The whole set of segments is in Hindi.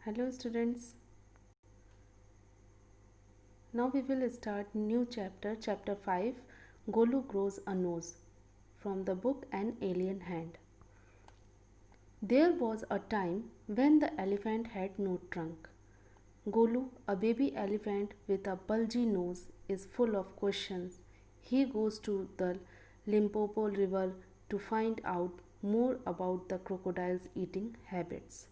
Hello students. Now we will start new chapter 5 Golu grows a nose from the book An Alien Hand. There was a time when the elephant had no trunk. Golu, a baby elephant with a bulgy nose, is full of questions. He goes to the Limpopo River to find out more about the crocodile's eating habits.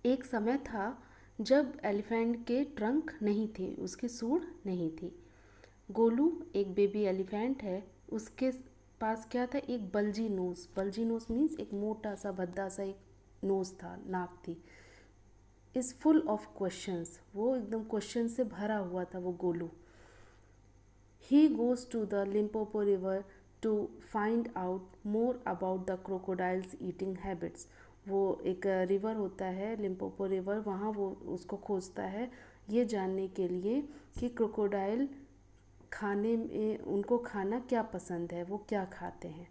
एक समय था जब एलिफेंट के ट्रंक नहीं थे, उसकी सूंड नहीं थी। गोलू एक बेबी एलिफेंट है, उसके पास क्या था? एक bulgy nose. Bulgy nose means एक मोटा सा भद्दा सा एक नोज था, नाक थी। इज़ फुल ऑफ क्वेश्चंस, वो एकदम क्वेश्चन से भरा हुआ था वो Golu. He goes to the Limpopo river to find out more about the crocodiles eating habits. वो एक रिवर होता है लिम्पोपो रिवर, वहाँ वो उसको खोजता है ये जानने के लिए कि क्रोकोडाइल खाने में उनको खाना क्या पसंद है, वो क्या खाते हैं।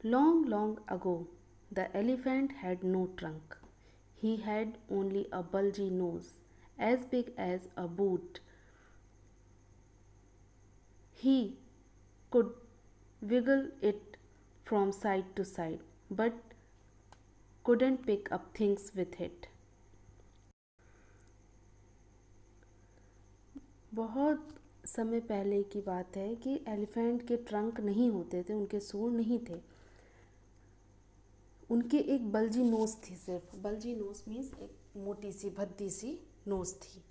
Long long ago the elephant had no trunk. He had only a bulgy nose, as big as a boot. He could wiggle it from side to side, but couldn't pick up things with it. बहुत समय पहले की बात है कि एलिफेंट के ट्रंक नहीं होते थे, उनके सूंड नहीं थे, उनके एक बल्जी नोज़ थी। सिर्फ बल्जी नोज़ मीन्स एक मोटी सी भद्दी सी नोज़ थी।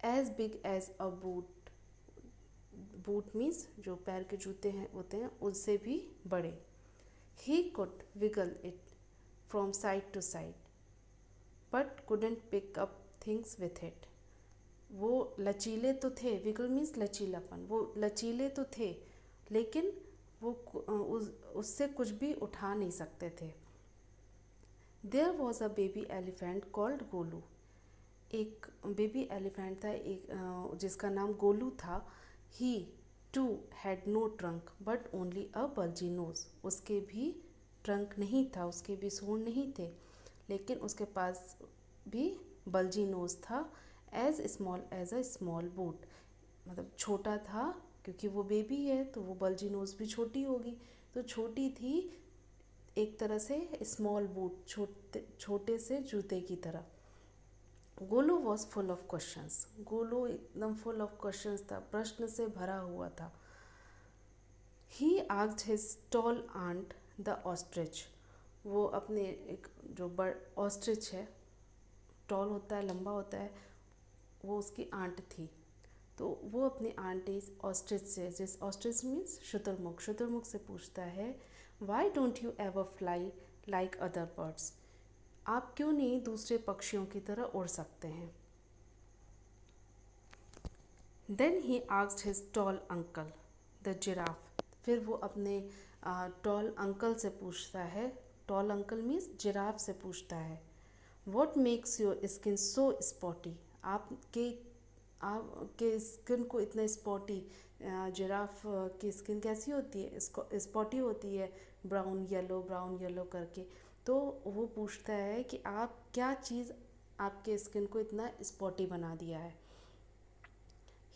As big as a boot, boot means जो पैर के जूते हैं होते हैं, उससे भी बड़े। He could wiggle it from side to side but couldn't pick up things with it. वो लचीले तो थे, विगल मीन्स लचीलापन, वो लचीले तो थे लेकिन वो उससे कुछ भी उठा नहीं सकते थे। There was a baby elephant called Golu. एक बेबी एलिफेंट था एक जिसका नाम गोलू था। He too had no trunk but only a bulgy nose. उसके भी ट्रंक नहीं था, उसके भी सूंड नहीं थे, लेकिन उसके पास भी बल्जी नोज था। As small as a small boot, मतलब छोटा था, क्योंकि वो बेबी है तो वो बल्जी नोज भी छोटी होगी, तो छोटी थी, एक तरह से स्मॉल बूट, छोटे से जूते की तरह। Golu was full of questions. Golu एकदम फुल ऑफ क्वेश्चंस था, प्रश्न से भरा हुआ था। He asked his tall aunt the ostrich. वो अपने एक जो बड़ ऑस्ट्रिच है, टॉल होता है, लंबा होता है, वो उसकी आंट थी। तो वो अपनी आंटी ऑस्ट्रिच से, जिस ऑस्ट्रिच मीन्स शुतुरमुर्ग, शुतुरमुर्ग से पूछता है, why don't you ever fly like other birds. आप क्यों नहीं दूसरे पक्षियों की तरह उड़ सकते हैं। Then he asked his tall uncle the giraffe. फिर वो अपने टॉल अंकल से पूछता है, टॉल अंकल मीन्स जिराफ से पूछता है, what makes your skin so spotty. आपके स्किन को इतना स्पॉटी, जिराफ की स्किन कैसी होती है? स्पॉटी होती है, ब्राउन येलो करके। तो वो पूछता है कि आप क्या चीज़ आपके स्किन को इतना स्पॉटी बना दिया है।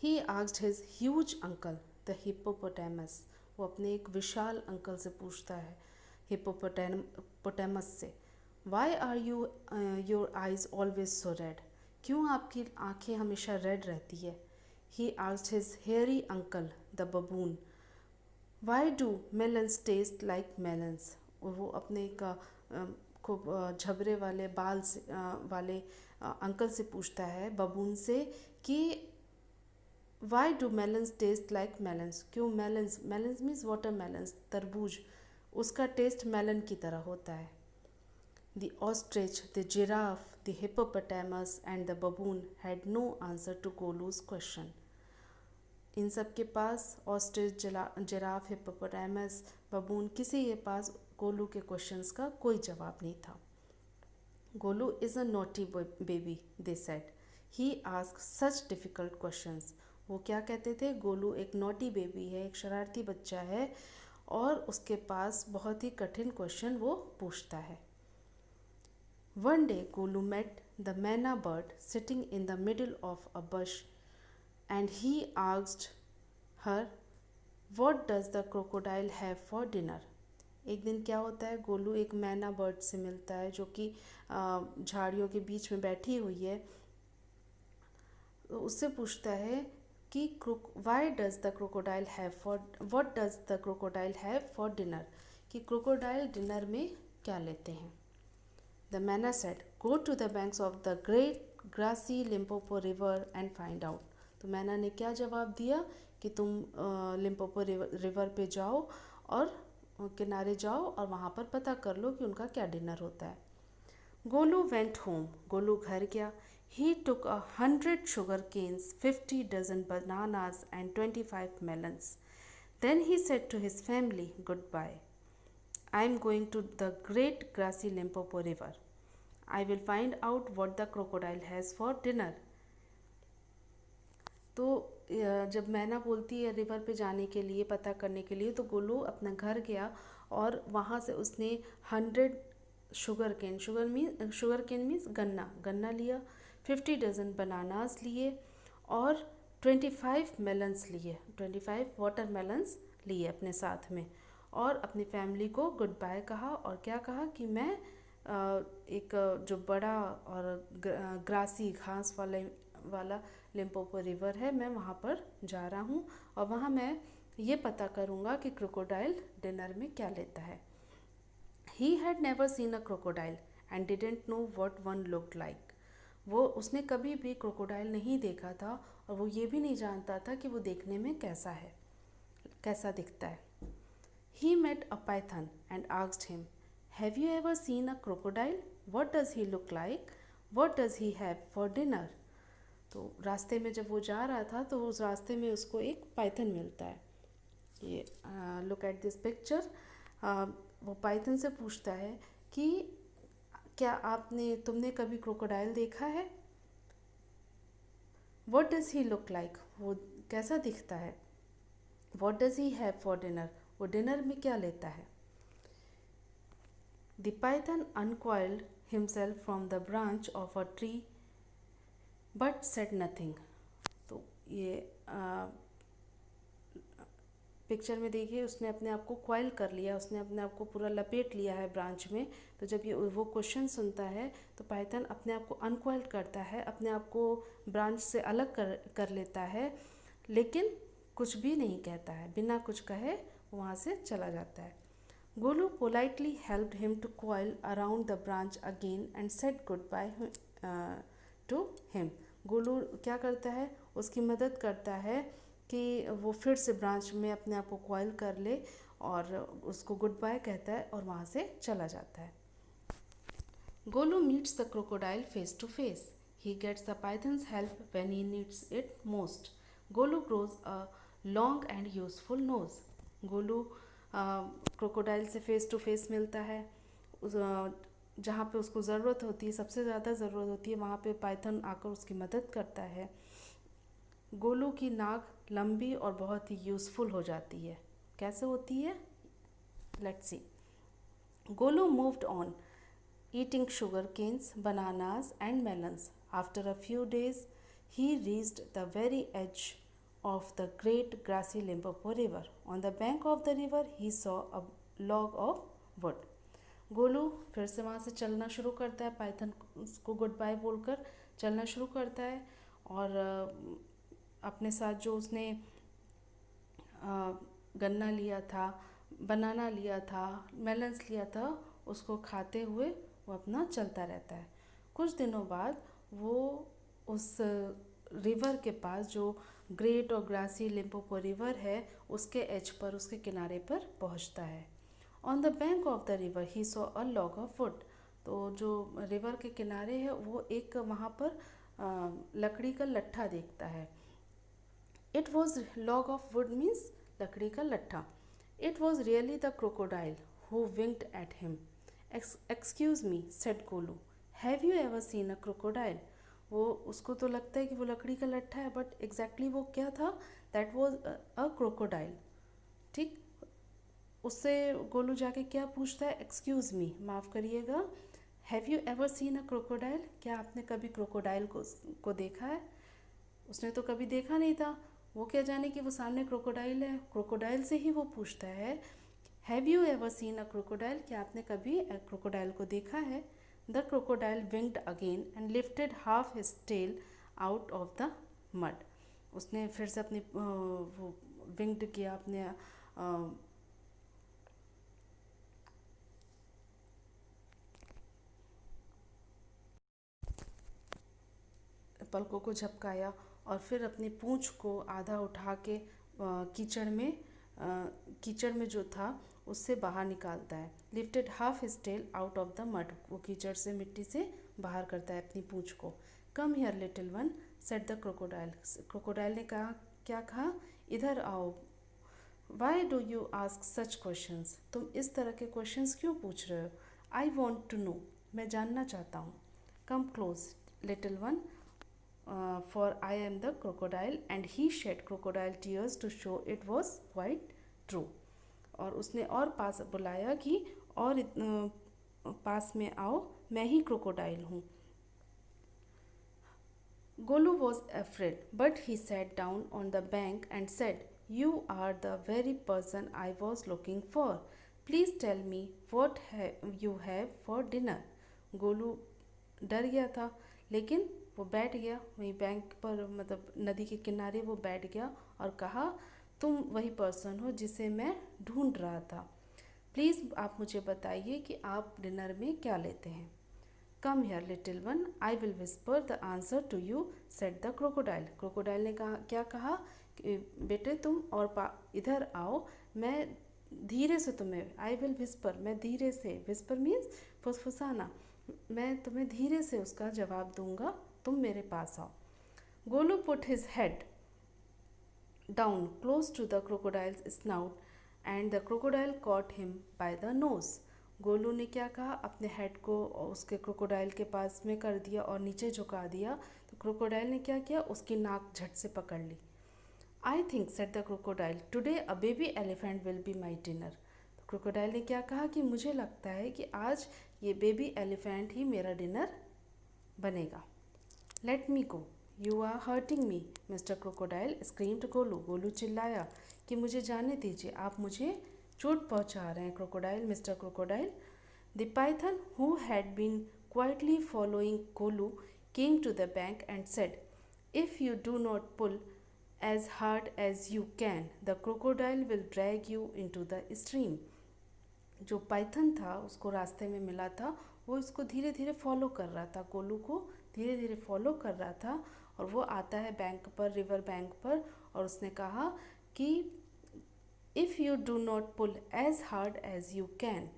He asked his huge uncle the hippopotamus. वो अपने एक विशाल अंकल से पूछता है, हिप्पोपोटामस से, why are you your eyes always so red. क्यों आपकी आंखें हमेशा रेड रहती है। He asked his hairy uncle the baboon, why do melons taste like melons. और वो अपने एक खूब झबरे वाले बाल से वाले अंकल से पूछता है, बबून से, कि Y do melons taste like melons. क्यों मेलन्स मीन्स वाटर मेलन्स, तरबूज, उसका टेस्ट मेलन की तरह होता है। The ostrich, the giraffe, the hippopotamus and the baboon had no answer to Golu's question. इन सब के पास ऑस्ट्रिच, जिराफ, हिप्पोपोटामस, बबून, किसी के पास गोलू के क्वेश्चंस का कोई जवाब नहीं था। Golu is a naughty baby, they said. He ask such difficult questions. वो क्या कहते थे? गोलू एक नॉटी बेबी है, एक शरारती बच्चा है, और उसके पास बहुत ही कठिन क्वेश्चन वो पूछता है। One day Golu met the manna bird sitting in the middle of a bush and he asked her, "What does the crocodile have for dinner?" एक दिन क्या होता है, गोलू एक मैना बर्ड से मिलता है जो कि झाड़ियों के बीच में बैठी हुई है। उससे पूछता है कि why does the crocodile have for what does the crocodile have for dinner, कि क्रोकोडाइल डिनर में क्या लेते हैं। The myna said, go to the banks of the great grassy Limpopo river and find out. तो मैना ने क्या जवाब दिया कि तुम लिम्पोपो रिवर पे जाओ और किनारे जाओ और वहाँ पर पता कर लो कि उनका क्या डिनर होता है। गोलू वेंट होम, गोलू घर गया। He took 100 sugar canes, 50 dozen bananas and 25 melons. Then he said to his family, "Goodbye. I am going to the great grassy Limpopo river. I will find out what the crocodile has for dinner." तो जब मैना बोलती है रिवर पे जाने के लिए, पता करने के लिए, तो गोलू अपना घर गया और वहाँ से उसने 100 शुगर केन मीन्स गन्ना लिया, 50 डजन बनानास लिए और 25 मेलन्स लिए, 25 वाटर मेलन्स लिए अपने साथ में, और अपनी फैमिली को गुड बाय कहा। और क्या कहा कि मैं एक जो बड़ा और ग्रासी घास वाला लिम्पोपो रिवर है, मैं वहाँ पर जा रहा हूँ और वहाँ मैं ये पता करूँगा कि क्रोकोडाइल डिनर में क्या लेता है। He had never seen a crocodile and didn't know what one looked like. वो उसने कभी भी क्रोकोडाइल नहीं देखा था और वो ये भी नहीं जानता था कि वो देखने में कैसा दिखता है। He met a python and asked him, "Have you ever seen a crocodile? What does he look like? What does he have for dinner?" तो रास्ते में जब वो जा रहा था तो उस रास्ते में उसको एक पाइथन मिलता है। ये लुक एट दिस पिक्चर। वो पाइथन से पूछता है कि क्या तुमने कभी क्रोकोडाइल देखा है? What does he look like? वो कैसा दिखता है? What does he have for dinner? वो डिनर में क्या लेता है? The python uncoiled himself from the branch of a tree but said nothing. तो ये पिक्चर में देखिए, उसने अपने आप को क्वाइल कर लिया, उसने अपने आप को पूरा लपेट लिया है ब्रांच में। तो जब ये वो क्वेश्चन सुनता है तो पाइथन अपने आप को अनक्वाइल्ड करता है, अपने आप को ब्रांच से अलग कर लेता है, लेकिन कुछ भी नहीं कहता है, बिना कुछ कहे वहाँ से चला जाता है। Golu politely helped him to coil around the branch again and said goodbye to him. Golu क्या करता है, उसकी मदद करता है कि वो फिर से ब्रांच में अपने आप को क्वाइल कर ले और उसको गुड बाय कहता है और वहाँ से चला जाता है। Golu meets the crocodile face to face. He gets the python's help when he needs it most. Golu grows a long and useful nose. Golu crocodile से फेस टू फेस मिलता है, जहाँ पे उसको ज़रूरत होती है, सबसे ज़्यादा ज़रूरत होती है, वहाँ पे पाइथन आकर उसकी मदद करता है। गोलू की नाक लंबी और बहुत ही यूज़फुल हो जाती है। कैसे होती है? Let's see. Golu moved on eating sugar canes, bananas and melons. After a few days he reached the very edge of the great grassy Limpopo river. On the bank of the river he saw a log of wood. Golu फिर से वहाँ से चलना शुरू करता है, पाइथन को गुड बाय बोलकर चलना शुरू करता है और अपने साथ जो उसने गन्ना लिया था, बनाना लिया था, मेलन्स लिया था, उसको खाते हुए वो अपना चलता रहता है। कुछ दिनों बाद वो उस रिवर के पास, जो ग्रेट और ग्रासी लिम्पोपो रिवर है, उसके एज पर, उसके किनारे पर पहुंचता है। On the bank of the river he saw a log of would. तो जो रिवर के किनारे है वो एक वहाँ पर लकड़ी का लट्ठा देखता है। It was log of wood means लकड़ी का लट्ठा। It was really the crocodile who winked at him. Excuse me said Golu, have you ever seen a crocodile. वो उसको तो लगता है कि वो लकड़ी का लट्ठा है, बट एग्जैक्टली वो क्या था? That was a crocodile. ठीक, उससे गोलू जाके क्या पूछता है? एक्सक्यूज़ मी, माफ़ करिएगा, have you ever seen a crocodile? क्या आपने कभी क्रोकोडाइल को देखा है? उसने तो कभी देखा नहीं था, वो क्या जाने कि वो सामने क्रोकोडाइल है। क्रोकोडाइल से ही वो पूछता है, have you ever seen a crocodile? क्या आपने कभी क्रोकोडाइल को देखा है? The crocodile winked again and lifted half his tail out of the mud. उसने फिर से अपनी वो विंग्ड किया, अपने पलकों को झपकाया और फिर अपनी पूंछ को आधा उठा के कीचड़ में जो था उससे बाहर निकालता है। Lifted half his tail out of the mud, वो कीचड़ से, मिट्टी से बाहर करता है अपनी पूंछ को। कम here little one, said the crocodile. Crocodile ने कहा, क्या कहा? इधर आओ। Why do you ask such questions? तुम इस तरह के क्वेश्चंस क्यों पूछ रहे हो? आई वॉन्ट टू नो, मैं जानना चाहता हूँ। Come close little one, for I am the crocodile, and he shed crocodile tears to show it was quite true. और उसने और पास बुलाया कि और पास में आओ, मैं ही क्रोकोडाइल हूँ। Golu was afraid, but he sat down on the bank and said, you are the very person I was looking for. Please tell me what you have for dinner. Golu डर गया था, लेकिन वो बैठ गया वहीं बैंक पर, मतलब नदी के किनारे वो बैठ गया और कहा, तुम वही पर्सन हो जिसे मैं ढूंढ रहा था। प्लीज़ आप मुझे बताइए कि आप डिनर में क्या लेते हैं। Come here little one, I will whisper the answer to you, said the crocodile. Crocodile ने कहा, क्या कहा कि बेटे तुम और इधर आओ, मैं धीरे से तुम्हें, आई विल विस्पर, मैं धीरे से, विस्पर मीन्स फुसफुसाना, मैं तुम्हें धीरे से उसका जवाब दूंगा, तुम मेरे पास आओ। Golu put his head down close to the crocodile's snout and the crocodile caught him by the nose. Golu ने क्या कहा, अपने हेड को उसके क्रोकोडाइल के पास में कर दिया और नीचे झुका दिया, तो क्रोकोडाइल ने क्या किया, उसकी नाक झट से पकड़ ली। I think, said the crocodile, today a baby elephant will be my dinner. तो क्रोकोडाइल ने क्या कहा कि मुझे लगता है कि आज ये बेबी एलिफेंट ही मेरा डिनर बनेगा। Let me go, you are hurting me mister crocodile, screamed Golu. Golu चिल्लाया कि मुझे जाने दीजिए, आप मुझे चोट पहुंचा रहे हैं crocodile, mister crocodile. The python, who had been quietly following Golu, came to the bank and said, if you do not pull as hard as you can, the crocodile will drag you into the stream. जो पाइथन था, उसको रास्ते में मिला था, वो इसको धीरे धीरे फॉलो कर रहा था, गोलू को धीरे धीरे फॉलो कर रहा था, और वो आता है बैंक पर, रिवर बैंक पर, और उसने कहा कि if you do not pull as hard as you can,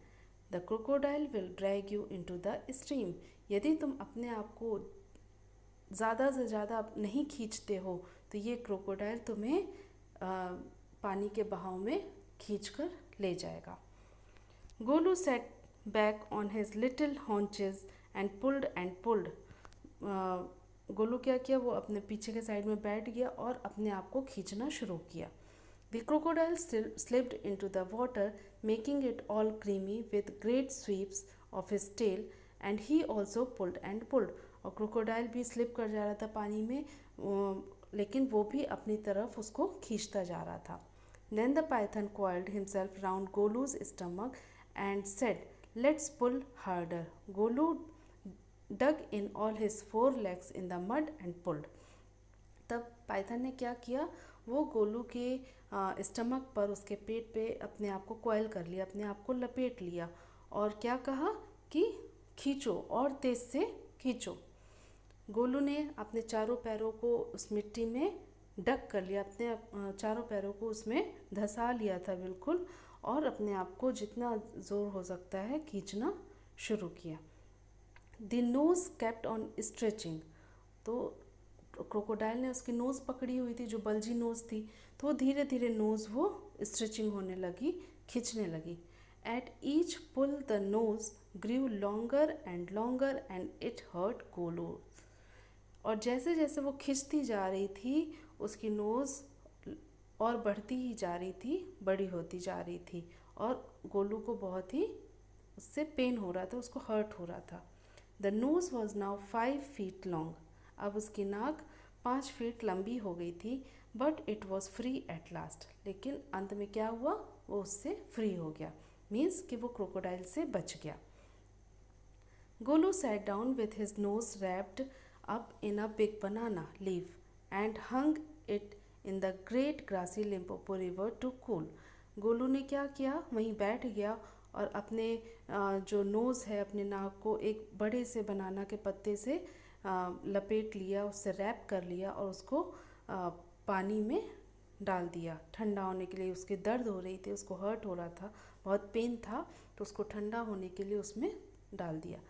the crocodile will drag you into the stream. यदि तुम अपने आप को ज़्यादा से ज़्यादा नहीं खींचते हो तो ये क्रोकोडाइल तुम्हें पानी के बहाव में खींचकर ले जाएगा। Golu set back on his little haunches and pulled. Golu क्या किया, वो अपने पीछे के साइड में बैठ गया और अपने आप को खींचना शुरू किया। The crocodile slipped into the water, making it all creamy with great sweeps of his tail, and he also pulled and pulled. और क्रोकोडाइल भी स्लिप कर जा रहा था पानी में, लेकिन वो भी अपनी तरफ उसको खींचता जा रहा था। Then the python coiled himself round Golu's stomach and said, let's pull harder. Golu dug in all his 4 legs in the mud and pulled. तब पाइथन ने क्या किया, वो गोलू के स्टमक पर, उसके पेट पे अपने आप को कॉयल कर लिया, अपने आप को लपेट लिया, और क्या कहा कि खींचो, और तेज़ से खींचो। गोलू ने अपने चारों पैरों को उस मिट्टी में डक कर लिया, अपने चारों पैरों को उसमें धंसा लिया था बिल्कुल, और अपने आप को जितना ज़ोर हो सकता है खींचना शुरू किया। The nose kept on stretching, तो क्रोकोडाइल ने उसकी नोज़ पकड़ी हुई थी, जो बल्जी नोज़ थी, तो वो धीरे धीरे नोज़ वो स्ट्रेचिंग होने लगी, खींचने लगी। At each pull the nose grew longer and it hurt Golu. और जैसे जैसे वो खिंचती जा रही थी, उसकी नोज़ और बढ़ती ही जा रही थी, बड़ी होती जा रही थी, और गोलू को बहुत ही उससे पेन हो रहा था, उसको हर्ट हो रहा था। The nose was now 5 feet long. अब उसकी नाक 5 फीट लंबी हो गई थी. But it was free at last. लेकिन अंत में क्या हुआ, वो उससे फ्री हो गया. मीन्स कि वो क्रोकोडाइल से बच गया. Golu sat down with his nose wrapped up in a big banana leaf and hung it in the great grassy Limpopo river to cool. Golu ने क्या किया, वहीं बैठ गया और अपने जो नोज़ है, अपने नाक को एक बड़े से बनाना के पत्ते से लपेट लिया, उससे रैप कर लिया और उसको पानी में डाल दिया ठंडा होने के लिए. उसकी दर्द हो रही थी, उसको हर्ट हो रहा था, बहुत पेन था, तो उसको ठंडा होने के लिए उसमें डाल दिया.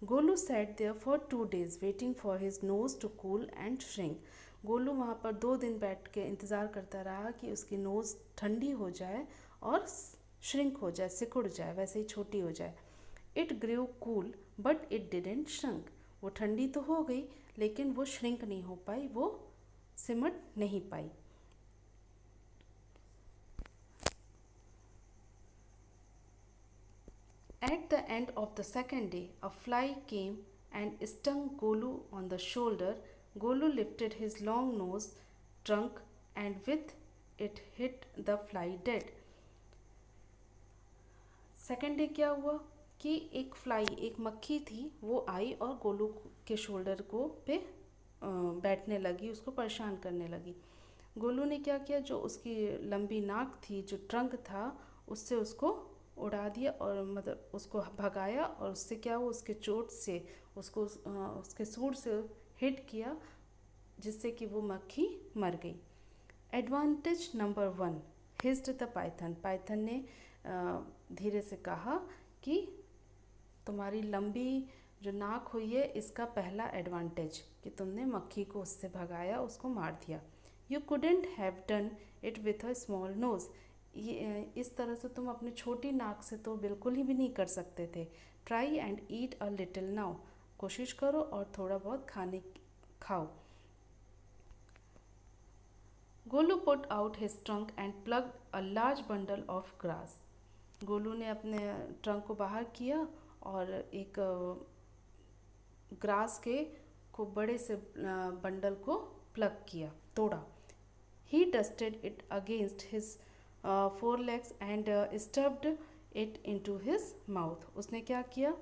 Golu sat there for 2 days waiting for his nose to cool and shrink. Golu वहाँ पर 2 दिन बैठ के इंतज़ार करता रहा कि उसकी नोज़ ठंडी हो जाए और श्रिंक हो जाए, सिकुड़ जाए, वैसे ही छोटी हो जाए. It grew cool but it didn't shrunk. वो ठंडी तो हो गई लेकिन वो श्रिंक नहीं हो पाई, वो सिमट नहीं पाई. At the end of the second day, a fly came and stung Golu on the shoulder. Golu lifted his long nose, trunk, and with it hit the fly dead. Second day क्या हुआ कि एक फ्लाई, एक मक्खी थी, वो आई और गोलू के शोल्डर को पे बैठने लगी, उसको परेशान करने लगी. गोलू ने क्या किया, जो उसकी लंबी नाक थी, जो ट्रंक था, उससे उसको उड़ा दिया और मतलब उसको भगाया और उससे क्या हुआ, उसके चोट से उसको उसके सूंड से हिट किया, जिससे कि वो मक्खी मर गई. Advantage number 1, hissed the python. Python ने धीरे से कहा कि तुम्हारी लंबी जो नाक हुई है, इसका पहला एडवांटेज कि तुमने मक्खी को उससे भगाया, उसको मार दिया. You couldn't have done it with a small nose. ये इस तरह से तुम अपनी छोटी नाक से तो बिल्कुल ही भी नहीं कर सकते थे. Try and eat a little now. कोशिश करो और थोड़ा बहुत खाओ. Golu put out his trunk and plug a large bundle of grass. Golu ने अपने ट्रंक को बाहर किया और एक ग्रास के को बड़े से बंडल को प्लग किया, तोड़ा. He dusted it against his 4 legs and stuffed it into his mouth. उसने क्या किया,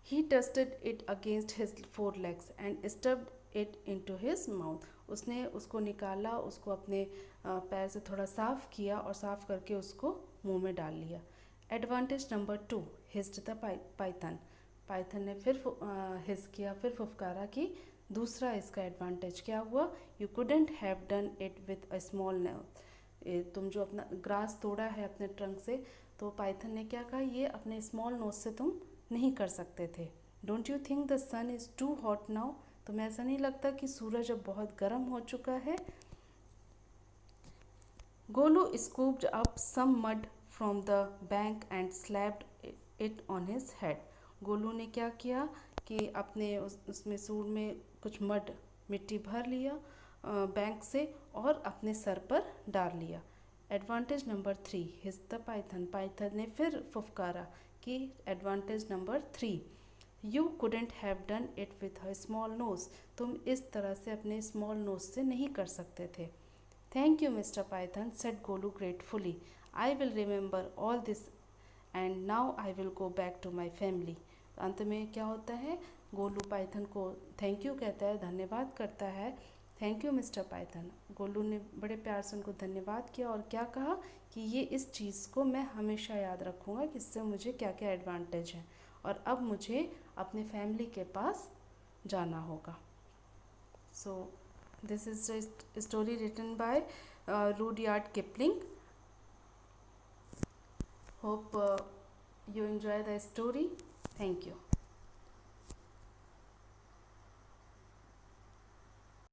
he dusted it against his 4 legs and stuffed it into his mouth. उसने उसको निकाला, उसको अपने पैर से थोड़ा साफ़ किया और साफ़ करके उसको मुंह में डाल लिया. Advantage number 2, hissed the python. Python ने फिर हिस किया, फिर फुफकारा कि दूसरा इसका एडवांटेज क्या हुआ, you couldn't have done it with a small nose. तुम जो अपना ग्रास तोड़ा है अपने ट्रंक से, तो पाइथन ने क्या कहा, ये अपने स्मॉल नोज से तुम नहीं कर सकते थे. Don't you think the sun is too hot now. तुम्हें ऐसा नहीं लगता कि सूरज अब बहुत गर्म हो चुका है. Golu scooped up some mud from the bank and slapped it on his head. Golu ने क्या किया कि अपने उसमें सूर में कुछ मिट्टी भर लिया बैंक से और अपने सर पर डाल लिया. Advantage number 3, hissed the python. Python ने फिर फुफकारा कि advantage number 3, you couldn't have done it with a small nose. तुम इस तरह से अपने स्मॉल नोज से नहीं कर सकते थे. Thank you mister python, said Golu gratefully. I will remember all this and now I will go back to my family. अंत में क्या होता है, गोलू पाइथन को थैंक यू कहता है, धन्यवाद करता है. Thank you mister python. Golu ने बड़े प्यार से उनको धन्यवाद किया और क्या कहा कि ये इस चीज़ को मैं हमेशा याद रखूँगा कि इससे मुझे क्या क्या एडवांटेज हैं और अब मुझे अपने फैमिली के पास जाना होगा. So this is story written by Rudyard Kipling. Hope you enjoy the story. Thank you.